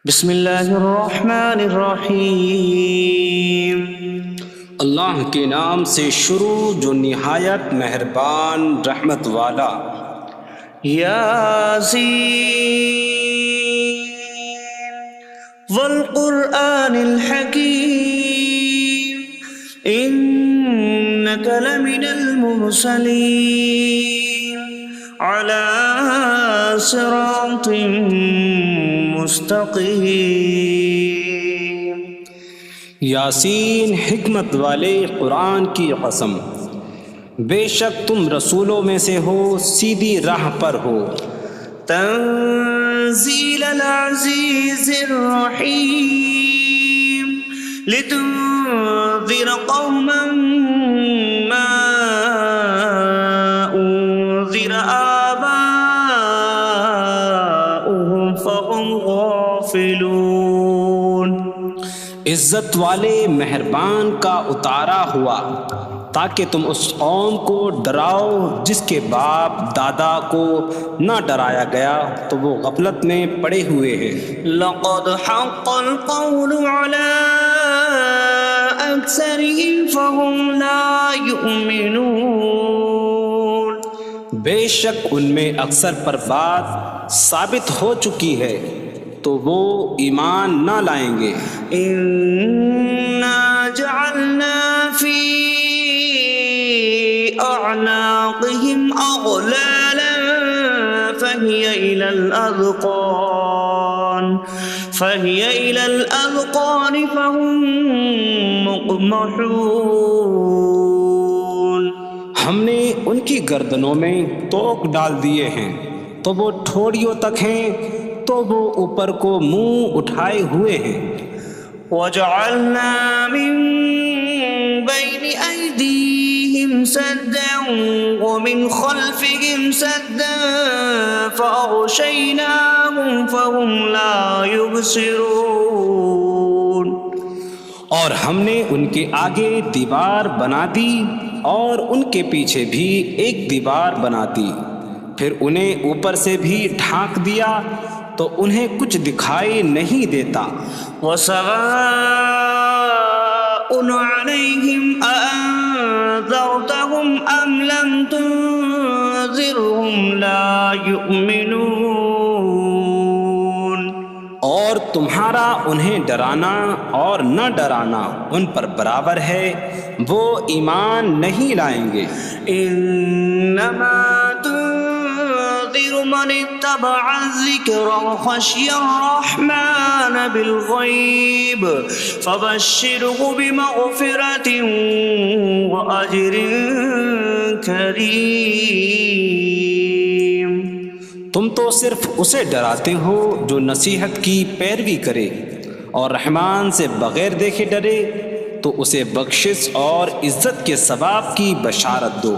بسم اللہ الرحمن الرحیم۔ اللہ کے نام سے شروع جو نہایت مہربان رحمت والا۔ یاسین والقرآن الحکیم انک لمن المرسلین علی صراط مستقیم۔ یاسین حکمت والے قرآن کی قسم، بے شک تم رسولوں میں سے ہو، سیدھی راہ پر ہو۔ تنزیل العزیز الرحیم لتنذر قوما ما انذر آباؤهم فهم غافلون۔ عزت والے مہربان کا اتارا ہوا تاکہ تم اس قوم کو ڈراؤ جس کے باپ دادا کو نہ ڈرایا گیا تو وہ غفلت میں پڑے ہوئے ہیں۔ لقد حق القول على أكثرهم فهم لا يؤمنون۔ بے شک ان میں اکثر پر بات ثابت ہو چکی ہے تو وہ ایمان نہ لائیں گے۔ إنا جعلنا في أعناقهم أغلالا فهي إلى الأذقان فهم مقمحون۔ ہم نے ان کی گردنوں میں توق ڈال دیے ہیں تو وہ ٹھوڑیوں تک ہیں، تو وہ اوپر کو منہ اٹھائے ہوئے ہیں۔ وجعلنا من بين أيديهم سدا ومن خلفهم سدا فأغشيناهم فهم لا يبصرون۔ اور ہم نے ان کے آگے دیوار بنا دی اور ان کے پیچھے بھی ایک دیوار بنا دی، پھر انہیں اوپر سے بھی ڈھانک دیا تو انہیں کچھ دکھائی نہیں دیتا۔ وسواء عليهم أأنذرتهم أم لم تنذرهم لا يؤمنون۔ اور تمہارا انہیں ڈرانا اور نہ ڈرانا ان پر برابر ہے، وہ ایمان نہیں لائیں گے۔ انما تنذر من اتبع الذکر وخشی الرحمن بالغیب فبشره بمغفرة واجر کریم۔ تم تو صرف اسے ڈراتے ہو جو نصیحت کی پیروی کرے اور رحمان سے بغیر دیکھے ڈرے، تو اسے بخشش اور عزت کے ثواب کی بشارت دو۔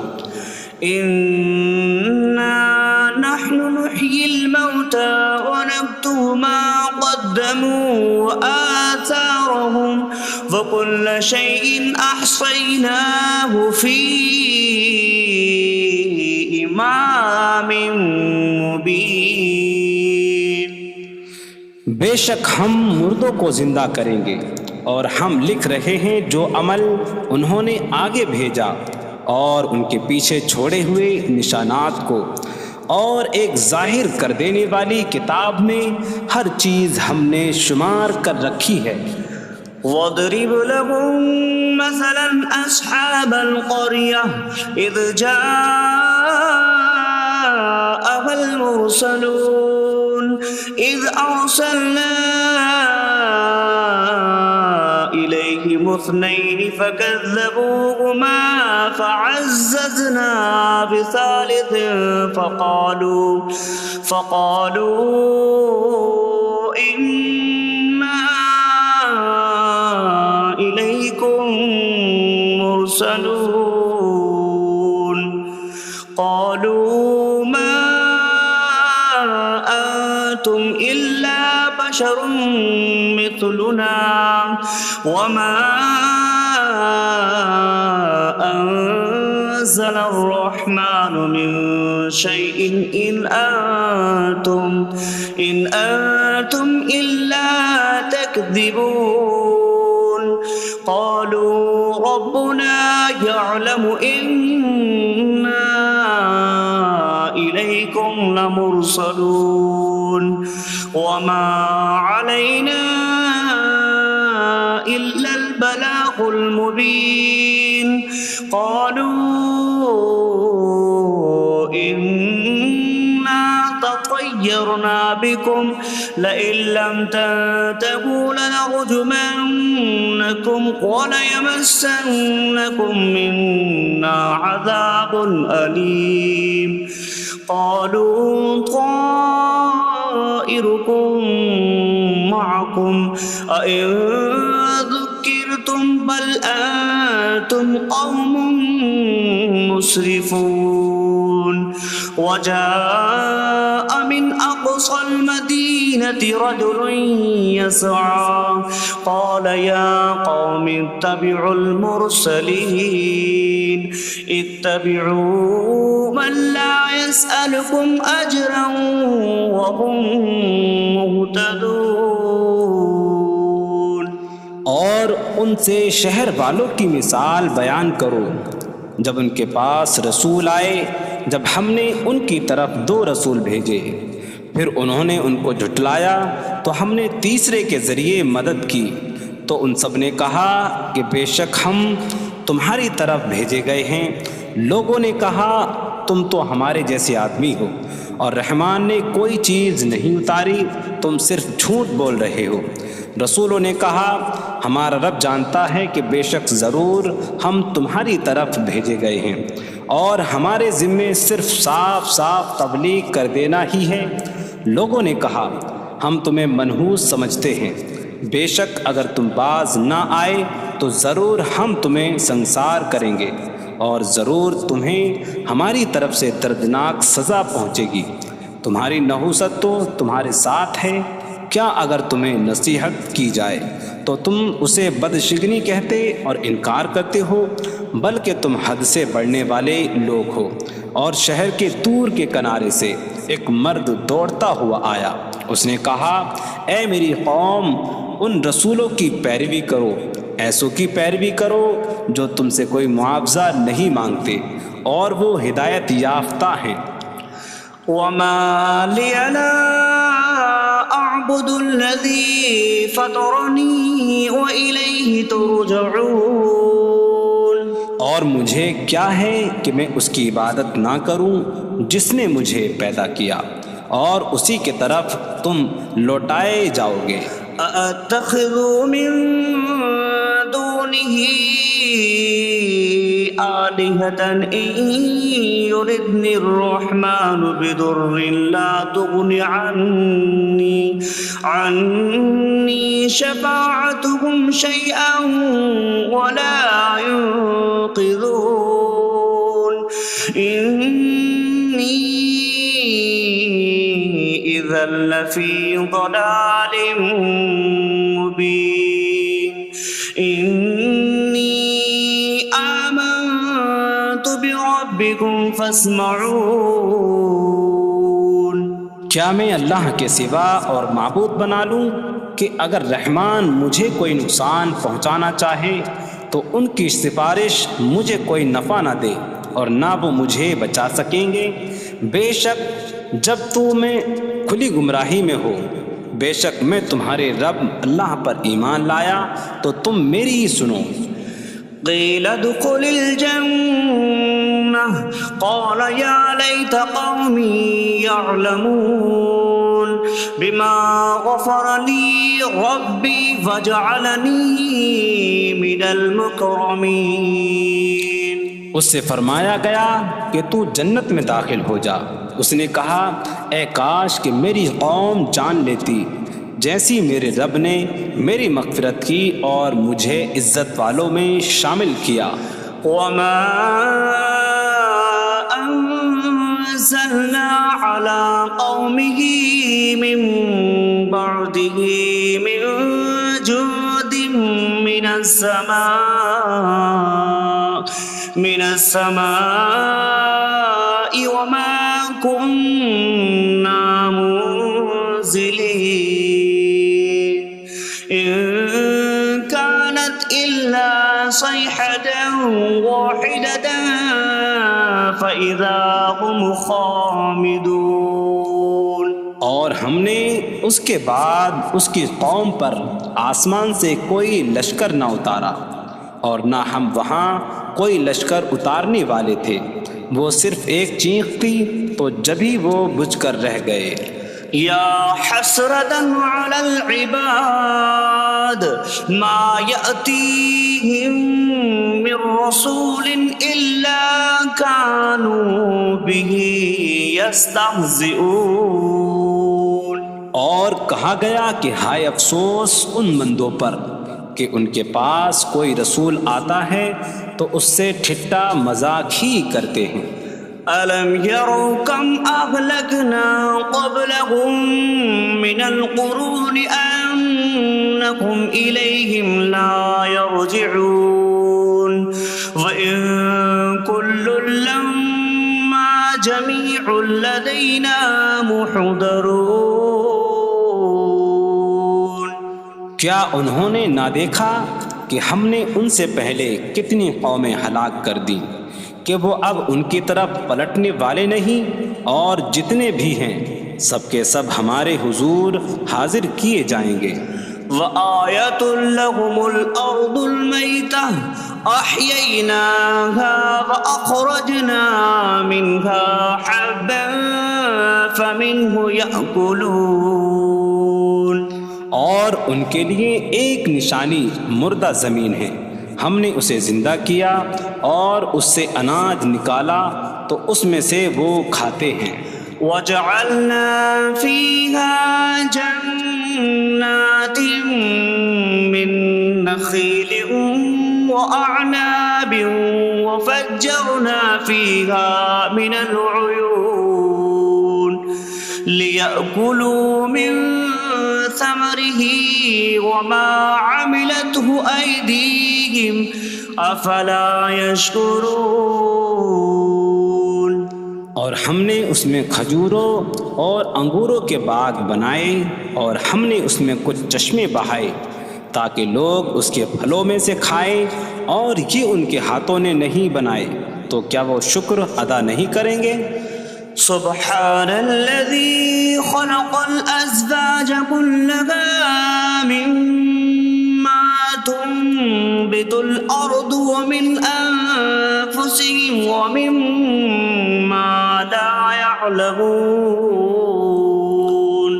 انا نحن نحيي الموتى ونكتب ما قدموا وآثارهم وكل شيء أحصيناه في إمام مبين۔ بے شک ہم مردوں کو زندہ کریں گے اور ہم لکھ رہے ہیں جو عمل انہوں نے آگے بھیجا اور ان کے پیچھے چھوڑے ہوئے نشانات کو، اور ایک ظاہر کر دینے والی کتاب میں ہر چیز ہم نے شمار کر رکھی ہے۔ وَاضْرِبْ لَهُم مَّثَلًا أَصْحَابَ الْقَرْيَةِ إِذْ جَاءَهَا الْمُرْسَلُونَ إِذْ أَرْسَلْنَا إِلَيْهِمُ اثْنَيْنِ فَكَذَّبُوهُمَا فَعَزَّزْنَا بِثَالِثٍ فَقَالُوا إِنَّا إِلَيْكُمْ مُرْسَلُونَ۔ قَالُوا مَا أَنتُمْ إِلَّا بَشَرٌ مِثْلُنَا وَمَا أَنتُمْ نزل الرحمن من شيء إن أنتم إلا تكذبون قالوا ربنا يعلم إنا إليكم لمرسلون وما علينا إلا البلاغ المبين قالوا إنا تطيرنا بكم لئن لم تنتهوا لنرجمنكم وليمسنكم منا عذاب أليم قالوا طائركم معكم أئن ذكرتم بل أنتم قوم مسرفون وجاء من أقصى المدينة رجل يسعى قال يا قوم اتبعوا المرسلين اتبعوا من لا يسألكم أجرا وهم مهتدون اور ان سے شہر والوں کی مثال بیان کرو جب ان کے پاس رسول آئے جب ہم نے ان کی طرف 2 رسول بھیجے پھر انہوں نے ان کو جھٹلایا تو ہم نے تیسرے کے ذریعے مدد کی تو ان سب نے کہا کہ بے شک ہم تمہاری طرف بھیجے گئے ہیں لوگوں نے کہا تم تو ہمارے جیسے آدمی ہو اور رحمان نے کوئی چیز نہیں اتاری تم صرف جھوٹ بول رہے ہو رسولوں نے کہا ہمارا رب جانتا ہے کہ بے شک ضرور ہم تمہاری طرف بھیجے گئے ہیں اور ہمارے ذمے صرف صاف صاف تبلیغ کر دینا ہی ہے لوگوں نے کہا ہم تمہیں منحوس سمجھتے ہیں بے شک اگر تم باز نہ آئے تو ضرور ہم تمہیں سنسار کریں گے اور ضرور تمہیں ہماری طرف سے دردناک سزا پہنچے گی تمہاری نحوست تو تمہارے ساتھ ہے کیا اگر تمہیں نصیحت کی جائے تو تم اسے بدشگنی کہتے اور انکار کرتے ہو بلکہ تم حد سے بڑھنے والے لوگ ہو اور شہر کے دور کے کنارے سے ایک مرد دوڑتا ہوا آیا اس نے کہا اے میری قوم ان رسولوں کی پیروی کرو ایسوں کی پیروی کرو جو تم سے کوئی معاوضہ نہیں مانگتے اور وہ ہدایت یافتہ ہیں وما لي لا أعبد الذي فطرني وإليه ترجعون اور مجھے کیا ہے کہ میں اس کی عبادت نہ کروں جس نے مجھے پیدا کیا اور اسی کی طرف تم لوٹائے جاؤ گے أأتخذ من دونه آلهة إن يردني الرحمن بضر لا تغن عني شفاعتهم شيئا ولا ينقذون إني إذا لفي ضلال مبين إني آمنت بربكم فاسمعون کیا میں اللہ کے سوا اور معبود بنا لوں کہ اگر رحمان مجھے کوئی نقصان پہنچانا چاہے تو ان کی سفارش مجھے کوئی نفع نہ دے اور نہ وہ مجھے بچا سکیں گے بے شک جب میں کھلی گمراہی میں ہو بے شک میں تمہارے رب اللہ پر ایمان لایا تو تم میری ہی سنو قيل ادخل الجنة قال يا ليت قومي يعلمون بما غفر لي ربي فجعلني من المكرمين اس سے فرمایا گیا کہ تو جنت میں داخل ہو جا اس نے کہا اے کاش کہ میری قوم جان لیتی جیسی میرے رب نے میری مغفرت کی اور مجھے عزت والوں میں شامل کیا وما أنزلنا على قومه من بعده من جود من السماء من السماء وما كنا منزلين إن كانت إلا صيحة واحدة فإذا هم خامدون۔ اور ہم نے اس کے بعد اس کی قوم پر آسمان سے کوئی لشکر نہ اتارا، اور نہ ہم وہاں کوئی لشکر اتارنے والے تھے، وہ صرف ایک چیخ تھی تو جبھی وہ بجھ کر رہ گئے۔ یا حسرة على العباد ما يأتيهم من رسول إلا كانوا به يستهزئون۔ اور کہا گیا کہ ہائے افسوس ان بندوں پر کہ ان کے پاس کوئی رسول آتا ہے تو اس سے ٹھٹا مذاق ہی کرتے ہیں۔ أَلَمْ يَرَوْا كَمْ أَهْلَكْنَا قَبْلَهُمْ مِنَ الْقُرُونِ أَنَّكُمْ إِلَيْهِمْ لَا يَرْجِعُونَ وَإِن كُلٌّ لَّمَّا جَمِيعٌ لَّدَيْنَا مُحْضَرُونَ۔ کیا انہوں نے نہ دیکھا کہ ہم نے ان سے پہلے کتنی قومیں ہلاک کر دیں کہ وہ اب ان کی طرف پلٹنے والے نہیں، اور جتنے بھی ہیں سب کے سب ہمارے حضور حاضر کیے جائیں گے۔ وَآيَةٌ لَّهُمُ الْأَرْضُ الْمَيْتَةُ أَحْيَيْنَاهَا وَأَخْرَجْنَا مِنْهَا حَبًّا فَمِنْهُ يَأْكُلُونَ۔ اور ان کے لیے ایک نشانی مردہ زمین ہے، ہم نے اسے زندہ کیا اور اس سے اناج نکالا تو اس میں سے وہ کھاتے ہیں۔ وَجَعَلْنَا فِيهَا جَنَّاتٍ مِّن نَّخِيلٍ وَأَعْنَابٍ وَفَجَّرْنَا فِيهَا مِنَ الْعُيُونِ لِيَأْكُلُوا مِن ثَمَرِهِ وَمَا عَمِلَتْهُ أَيْدِيهِمْ أَفَلَا يَشْكُرُونَ۔ اور ہم نے اس میں کھجوروں اور انگوروں کے باغ بنائے، اور ہم نے اس میں کچھ چشمے بہائے تاکہ لوگ اس کے پھلوں میں سے کھائیں، اور یہ ان کے ہاتھوں نے نہیں بنائے، تو کیا وہ شکر ادا نہیں کریں گے؟ سبحان الذي خلق الأزواج كلها مما تنبت الأرض ومن أنفسهم ومما لا يعلمون۔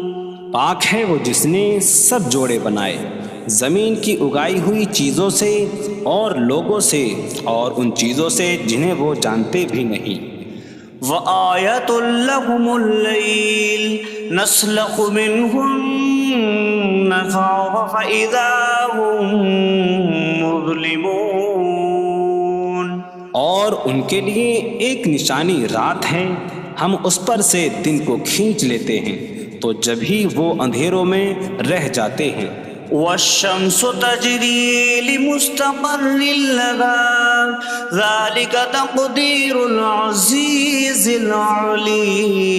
پاک ہے وہ جس نے سب جوڑے بنائے زمین کی اگائی ہوئی چیزوں سے اور لوگوں سے اور ان چیزوں سے جنہیں وہ جانتے بھی نہیں۔ وَآيَةٌ لَّهُمُ اللَّيْلُ نَسْلَخُ مِنْهُ النَّهَارَ فَإِذَا هُم مُظْلِمُونَ۔ اور ان کے لیے ایک نشانی رات ہے، ہم اس پر سے دن کو کھینچ لیتے ہیں تو جبھی وہ اندھیروں میں رہ جاتے ہیں۔ وَالشَّمْسُ تَجْرِي لِمُسْتَقَرٍّ لَّهَا ذَلِكَ تَقْدِيرُ الْعَزِيزِ الْعَلِيمِ۔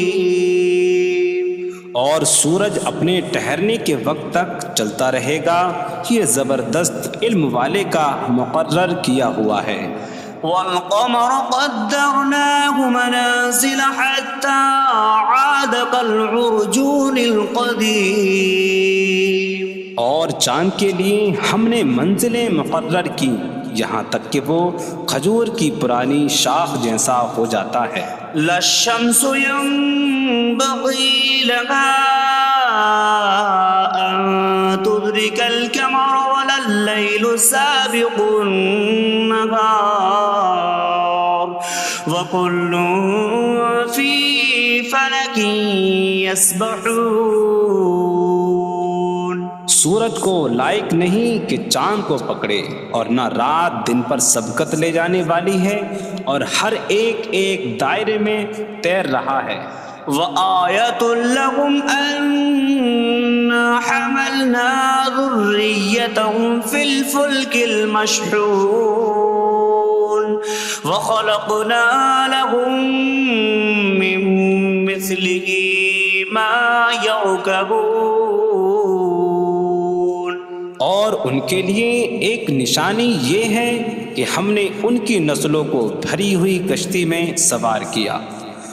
اور سورج اپنے ٹھہرنے کے وقت تک چلتا رہے گا، یہ زبردست علم والے کا مقرر کیا ہوا ہے۔ وَالْقَمَرَ قَدَّرْنَاهُ مَنَازِلَ حَتَّى عَادَ كَالْعُرْجُونِ الْقَدِيمِ۔ اور چاند کے لیے ہم نے منزلیں مقرر کی یہاں تک کہ وہ کھجور کی پرانی شاخ جیسا ہو جاتا ہے۔ لا الشمس ينبغي لها أن تدرك القمر ولا الليل سابق النهار وكل في فلك يسبحون۔ سورج کو لائق نہیں کہ چاند کو پکڑے، اور نہ رات دن پر سبقت لے جانے والی ہے، اور ہر ایک ایک دائرے میں تیر رہا ہے۔ وَآيَةٌ لَّهُمْ أَنَّا حَمَلْنَا ذُرِّيَّتَهُمْ فِي الْفُلْكِ الْمَشْحُونِ۔ وخلقنا لهم من مثله ما يركبون. اور ان کے لیے ایک نشانی یہ ہے کہ ہم نے ان کی نسلوں کو بھری ہوئی کشتی میں سوار کیا،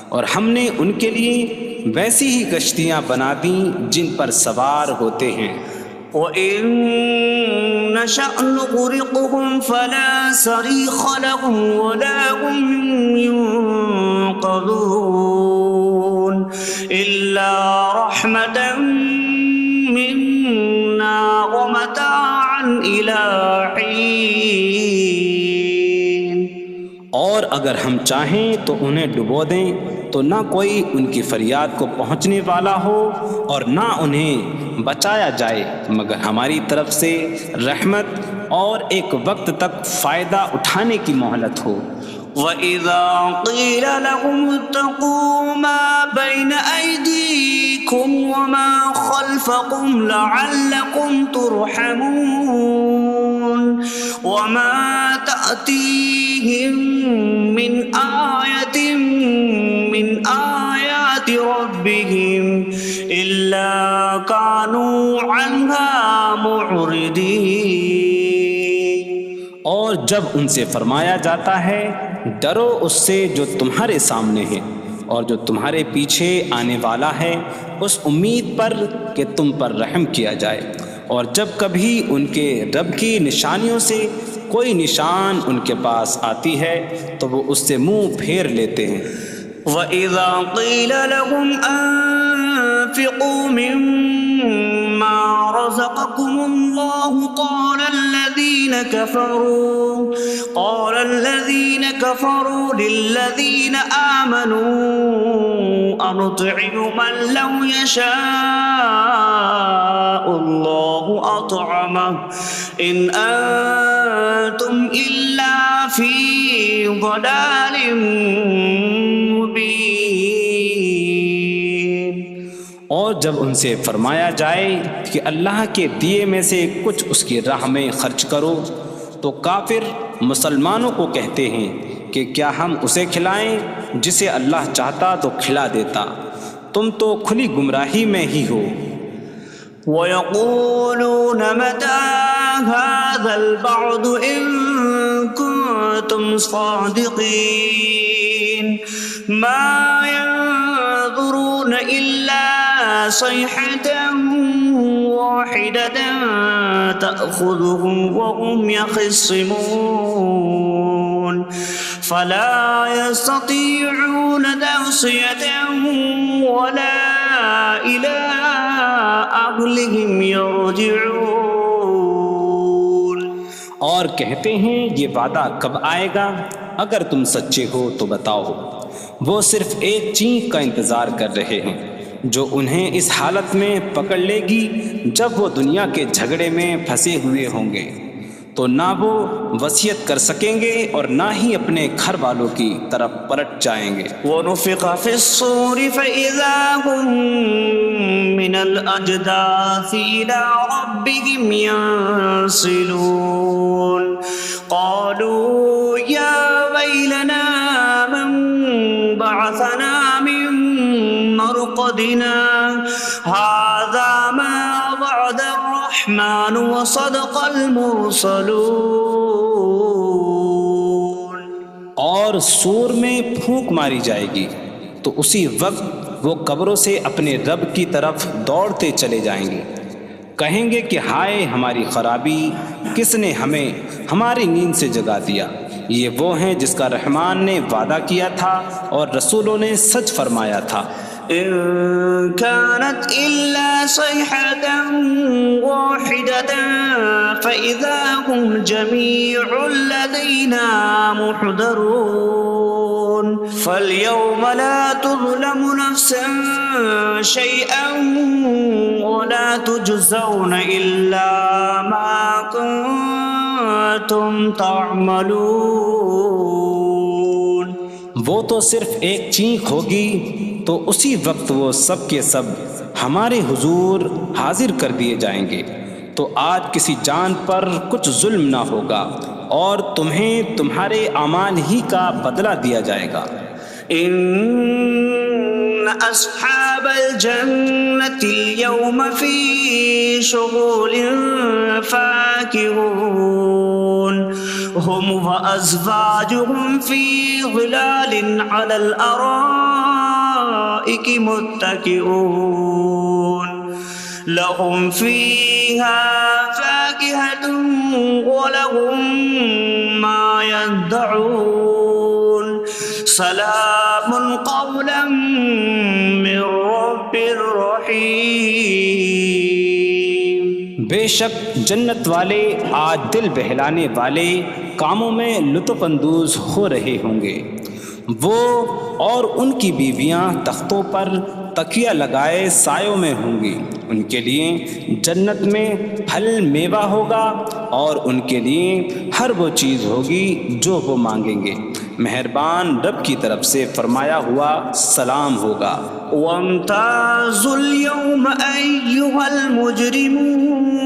اور ہم نے ان کے لیے ویسی ہی کشتیاں بنا دیں جن پر سوار ہوتے ہیں. وَإِن نَّشَأْ نُغْرِقْهُمْ فَلَا صَرِيخَ لَهُمْ وَلَا هُمْ يُنقَذُونَ إِلَّا رَحْمَةً مِّنَّا وَمَتَاعًا إِلَىٰ حِينٍ. اور اگر ہم چاہیں تو انہیں ڈبو دیں تو نہ کوئی ان کی فریاد کو پہنچنے والا ہو اور نہ انہیں بچایا جائے مگر ہماری طرف سے رحمت اور ایک وقت تک فائدہ اٹھانے کی مہلت ہو. وَإِذَا قِيلَ لَهُمُ اتَّقُوا مَا بَيْنَ أَيْدِيكُمْ وَمَا خَلْفَكُمْ لَعَلَّكُمْ تُرْحَمُونَ وَمَا تَأْتِيهِم مِّنْ آيَةٍ مِّنْ آيَاتِ رَبِّهِمْ إِلَّا كَانُوا عَنْهَا مُعْرِضِينَ. اور جب ان سے فرمایا جاتا ہے ڈرو اس سے جو تمہارے سامنے ہے اور جو تمہارے پیچھے آنے والا ہے، اس امید پر کہ تم پر رحم کیا جائے، اور جب کبھی ان کے رب کی نشانیوں سے کوئی نشان ان کے پاس آتی ہے تو وہ اس سے منہ پھیر لیتے ہیں. وَإِذَا قِيلَ لَهُمْ أَنفِقُوا مِمَّا رَزَقَكُمُ اللَّهُ قَالَ الَّذِينَ كَفَرُوا لِلَّذِينَ آمَنُوا أَنُطْعِمُ مَن لَّوْ يَشَاءُ اللَّهُ أَطْعَمَهُ إِنْ أَنتُمْ إِلَّا فِي ضَلَالٍ مبین. اور جب ان سے فرمایا جائے کہ اللہ کے دیے میں سے کچھ اس کی راہ میں خرچ کرو تو کافر مسلمانوں کو کہتے ہیں کہ کیا ہم اسے کھلائیں جسے اللہ چاہتا تو کھلا دیتا، تم تو کھلی گمراہی میں ہی ہو. وَيَقُولُونَ مَتَىٰ هَٰذَا الْوَعْدُ إِن كُنتُمْ صَادِقِينَ مَا يَنظُرُونَ إِلَّا صَيْحَةً وَاحِدَةً تَأْخُذُهُمْ وَهُمْ يَخِصِّمُونَ فَلَا يَسْتَطِيعُونَ تَوْصِيَةً وَلَا إِلَىٰ أَهْلِهِمْ يَرْجِعُونَ. اور کہتے ہیں یہ وعدہ کب آئے گا؟ اگر تم سچے ہو تو بتاؤ. وہ صرف ایک چینک کا انتظار کر رہے ہیں جو انہیں اس حالت میں پکڑ لے گی جب وہ دنیا کے جھگڑے میں پھنسے ہوئے ہوں گے، تو نہ وہ وصیت کر سکیں گے اور نہ ہی اپنے گھر والوں کی طرف پلٹ جائیں گے. وَنُفِخَ فِي الصُّورِ فَإِذَا هُم مِّنَ الْأَجْدَاثِ إِلَىٰ رَبِّهِمْ يَنسِلُونَ قَالُوا يَا وَيْلَنَا مَن بَعَثَنَا مِن مَّرْقَدِنَا هَٰذَا مَا وَعَدَ الرَّحْمَٰنُ وَصَدَقَ الْمُرْسَلُونَ. اور سور میں پھونک ماری جائے گی تو اسی وقت وہ قبروں سے اپنے رب کی طرف دوڑتے چلے جائیں گے، کہیں گے کہ ہائے ہماری خرابی، کس نے ہمیں ہماری نیند سے جگا دیا. یہ وہ ہیں جس کا رحمان نے وعدہ کیا تھا اور رسولوں نے سچ فرمایا تھا. إن كانت إلا صيحة واحدة فإذا هم جميع لدينا محضرون. فاليوم لا تظلم نفس شيئا ولا تجزون إلا ما كنتم تعملون. وہ تو صرف ایک چینک ہوگی تو اسی وقت وہ سب کے سب ہمارے حضور حاضر کر دیے جائیں گے، تو آج کسی جان پر کچھ ظلم نہ ہوگا اور تمہیں تمہارے اعمال ہی کا بدلہ دیا جائے گا۔ إن أصحاب الجنة اليوم في شغل فاكهون هم وأزواجهم في ظلال على الأرائك متكئون لهم فيها فاكهة ولهم ما يدعون سلام قولا من رب رحیم۔ بے شک جنت والے آج دل بہلانے والے کاموں میں لطف اندوز ہو رہے ہوں گے۔ وہ اور ان کی بیویاں تختوں پر تکیہ لگائے سایوں میں ہوں گی۔ ان کے لیے جنت میں پھل میوہ ہوگا اور ان کے لیے ہر وہ چیز ہوگی جو وہ مانگیں گے۔ مہربان رب کی طرف سے فرمایا ہوا سلام ہوگا۔ وامتازوا اليوم أيها المجرمون،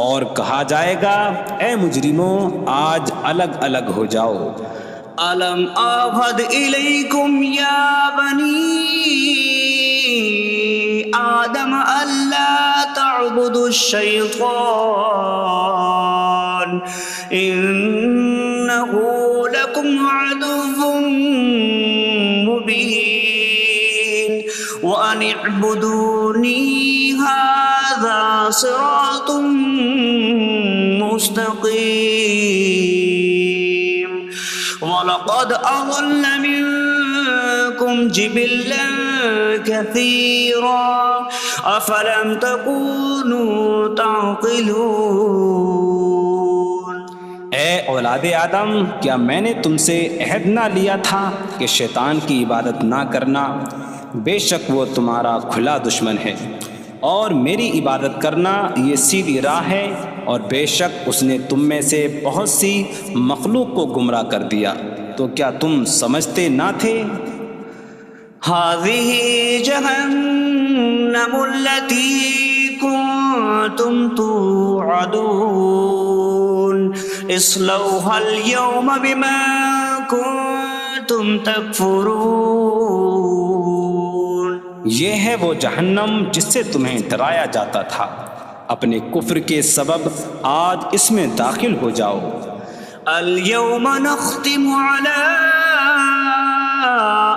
اور کہا جائے گا اے مجرموں آج الگ الگ ہو جاؤ۔ ألم أعهد إليكم يا بني آدم ألا تعبدوا الشيطان إنه لكم عدو مبين وأن اعبدوني هذا صراط مستقيم وَلَقَدْ أَضَلَّ مِنكُمْ جِبِلًّا كَثِيرًا أَفَلَمْ تَكُونُوا تَعْقِلُونَ۔ اے اولاد آدم، کیا میں نے تم سے عہد نہ لیا تھا کہ شیطان کی عبادت نہ کرنا؟ بے شک وہ تمہارا کھلا دشمن ہے، اور میری عبادت کرنا یہ سیدھی راہ ہے، اور بے شک اس نے تم میں سے بہت سی مخلوق کو گمراہ کر دیا، تو کیا تم سمجھتے نہ تھے؟ هذه جهنم التي كنتم توعدون اصلوها اليوم بما كنتم تكفرون۔ یہ ہے وہ جہنم جس سے تمہیں ڈرایا جاتا تھا، اپنے کفر کے سبب آج اس میں داخل ہو جاؤ۔ اليوم نختم على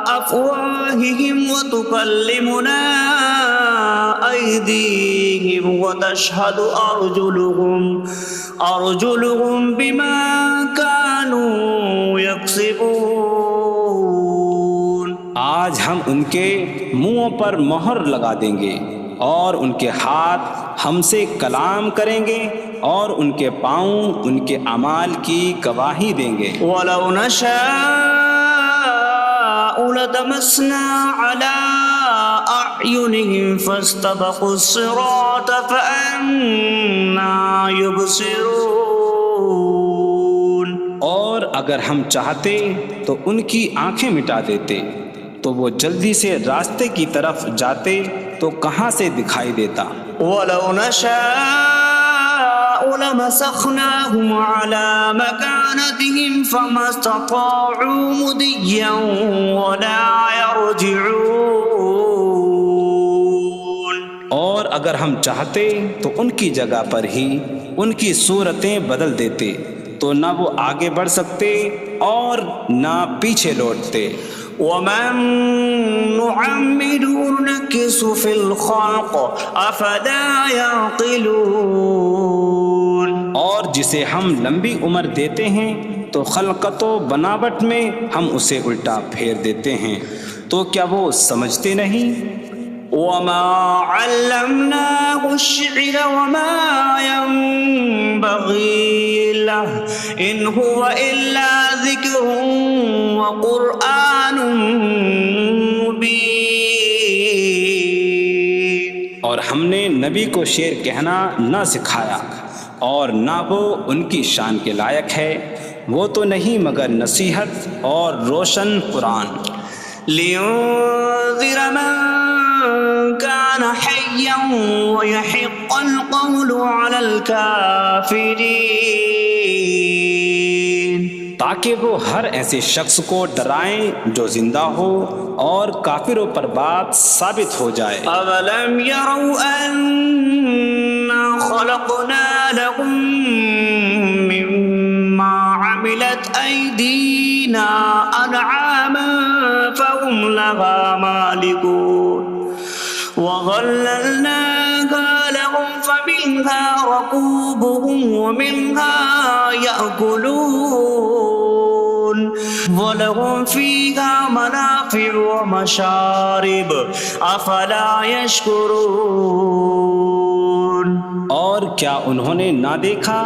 أفواههم وتكلمنا أيديهم وتشهد أرجلهم بما كانوا يكسبون۔ آج ہم ان کے منہوں پر مہر لگا دیں گے، اور ان کے ہاتھ ہم سے کلام کریں گے، اور ان کے پاؤں ان کے اعمال کی گواہی دیں گے۔ وَلَوْ نَشَاءُ لَطَمَسْنَا عَلَىٰ أَعْيُنِهِمْ فَاسْتَبَقُوا الصِّرَاطَ فَأَنَّىٰ يُبْصِرُونَ۔ اور اگر ہم چاہتے تو ان کی آنکھیں مٹا دیتے، تو وہ جلدی سے راستے کی طرف جاتے تو کہاں سے دکھائی دیتا۔ وَلَوْ نَشَاءُ لَمَسَخْنَاهُمْ عَلَىٰ مَكَانَتِهِمْ فَمَا اسْتَطَاعُوا مُضِيًّا وَلَا يَرْجِعُونَ۔ اور اگر ہم چاہتے تو ان کی جگہ پر ہی ان کی صورتیں بدل دیتے، تو نہ وہ آگے بڑھ سکتے اور نہ پیچھے لوٹتے۔ وَمَن نُّعَمِّرْهُ نُنَكِّسْهُ فِي الْخَلْقِ أَفَلَا يَعْقِلُونَ۔ اور جسے ہم لمبی عمر دیتے ہیں تو خلقت و بناوٹ میں ہم اسے الٹا پھیر دیتے ہیں، تو کیا وہ سمجھتے نہیں؟ وَمَا عَلَّمْنَاهُ الشِّعْرَ وَمَا يَنبَغِي لَهُ إِنْ هُوَ إِلَّا ذِكْرٌ وَقُرْآنٌ مُّبِينٌ۔ اور ہم نے نبی کو شعر کہنا نہ سکھایا، اور نہ وہ ان کی شان کے لائق ہے، وہ تو نہیں مگر نصیحت اور روشن قرآن۔ لِيُنذِرَ مَن كَانَ حَيًّا حيا ويحق القول على الكافرين تاکہ وہ ہر ایسے شخص کو ڈرائیں جو زندہ ہو اور کافروں پر بات ثابت ہو جائے۔ أولم يروا أنا خلقنا لهم مما عملت أيدينا أنعاما فهم لها مالكون وظللناها لهم فمنها ركوبهم ومنها يأكلون وَلَهُمْ فِيهَا مَنَافِعُ وَمَشَارِبُ أَفَلَا يَشْكُرُونَ۔ اور کیا انہوں نے نہ دیکھا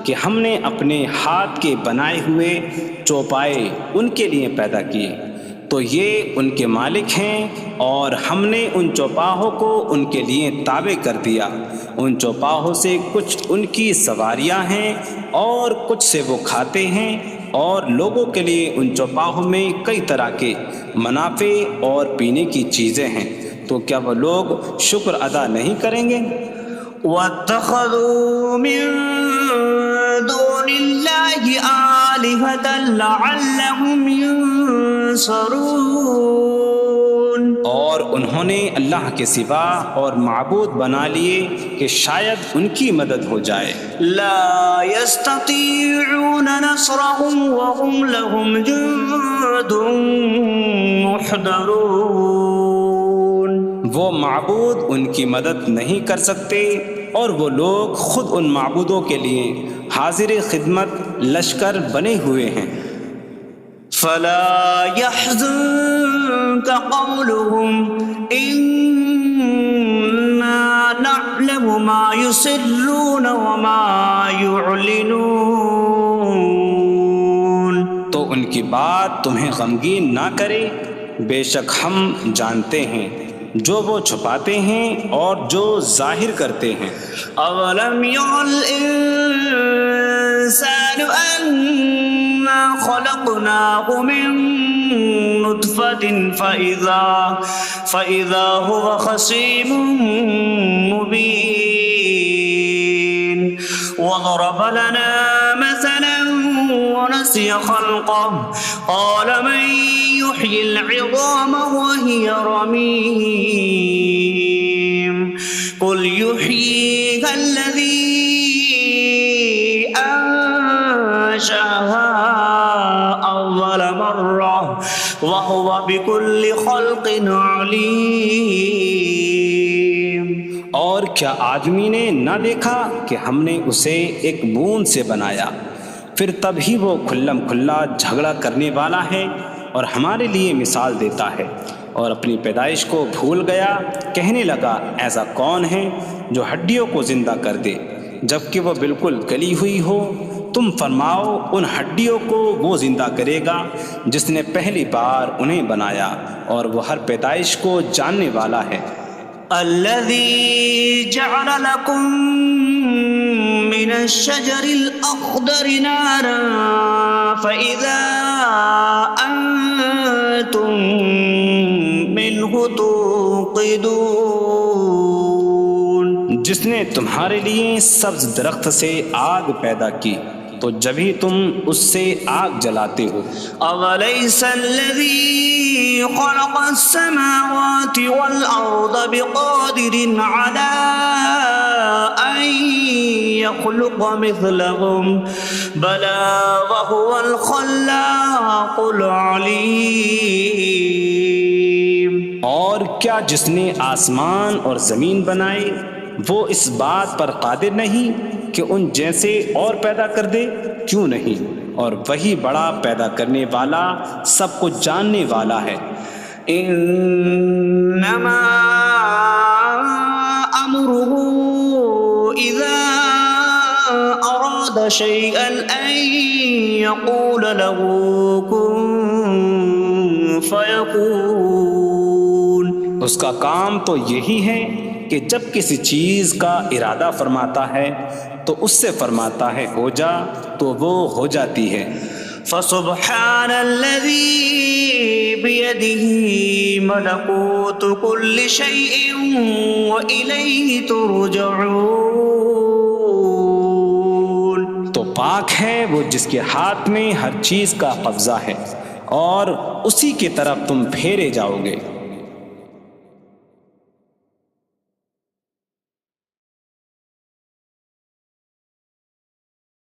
کہ ہم نے اپنے ہاتھ کے بنائے ہوئے چوپائے ان کے لیے پیدا کیے، تو یہ ان کے مالک ہیں، اور ہم نے ان چوپاہوں کو ان کے لیے تابع کر دیا۔ ان چوپاہوں سے کچھ ان کی سواریاں ہیں اور کچھ سے وہ کھاتے ہیں، اور لوگوں کے لیے ان چوپاہوں میں کئی طرح کے منافع اور پینے کی چیزیں ہیں، تو کیا وہ لوگ شکر ادا نہیں کریں گے؟ وَاتَّخَذُوا مِن دُونِ اللَّهِ آلِهَةً لَعَلَّهُمْ يُنصَرُونَ۔ اور انہوں نے اللہ کے سوا اور معبود بنا لیے کہ شاید ان کی مدد ہو جائے۔ لا يستطيعون نصرهم وهم لهم جند محضرون۔ وہ معبود ان کی مدد نہیں کر سکتے، اور وہ لوگ خود ان معبودوں کے لیے حاضر خدمت لشکر بنے ہوئے ہیں۔ فلا يحزنك قولهم إنا نعلم ما يسرون وما يعلنون۔ تو ان کی بات تمہیں غمگین نہ کرے، بے شک ہم جانتے ہیں جو وہ چھپاتے ہیں اور جو ظاہر کرتے ہیں۔ اولم ير الانسان انا خلقناه من نطفة فإذا هو خصيم مبين وضرب لنا مثلا ونسي خلقه قال من يحيي العظام وهي رميم قل يحييها الذي أنشأها أول مرة وهو بكل خلق عليم۔ اور کیا آدمی نے نہ دیکھا کہ ہم نے اسے ایک بوند سے بنایا، پھر تب ہی وہ کھلم کھلا جھگڑا کرنے والا ہے اور ہمارے لیے مثال دیتا ہے، اور اپنی پیدائش کو بھول گیا، کہنے لگا ایسا کون ہے جو ہڈیوں کو زندہ کر دے جبکہ وہ بالکل گلی ہوئی ہو؟ تم فرماؤ ان ہڈیوں کو وہ زندہ کرے گا جس نے پہلی بار انہیں بنایا، اور وہ ہر پیدائش کو جاننے والا ہے۔ الذي جعل لكم من الشجر الأخضر نارا فإذا أنتم منه توقدون۔ جس نے تمہارے لیے سبز درخت سے آگ پیدا کی تو جبھی تم اس سے آگ جلاتے ہو۔ أَوَلَيْسَ الَّذِي خَلَقَ السَّمَاوَاتِ وَالْأَرْضَ بِقَادِرٍ عَلَىٰ أَن يَخْلُقَ مِثْلَهُم بَلَىٰ وَهُوَ الْخَلَّاقُ الْعَلِيمُ۔ اور کیا جس نے آسمان اور زمین بنائے وہ اس بات پر قادر نہیں کہ ان جیسے اور پیدا کر دے؟ کیوں نہیں، اور وہی بڑا پیدا کرنے والا سب کچھ جاننے والا ہے۔ انما امره اذا اراد شيئا ان يقول له كن فيكون۔ اس کا کام تو یہی ہے کہ جب کسی چیز کا ارادہ فرماتا ہے تو اس سے فرماتا ہے ہو جا، تو وہ ہو جاتی ہے۔ فسبحان الذي بيده ملكوت كل شيء وإليه ترجعون. تو پاک ہے وہ جس کے ہاتھ میں ہر چیز کا قبضہ ہے اور اسی کی طرف تم پھیرے جاؤ گے.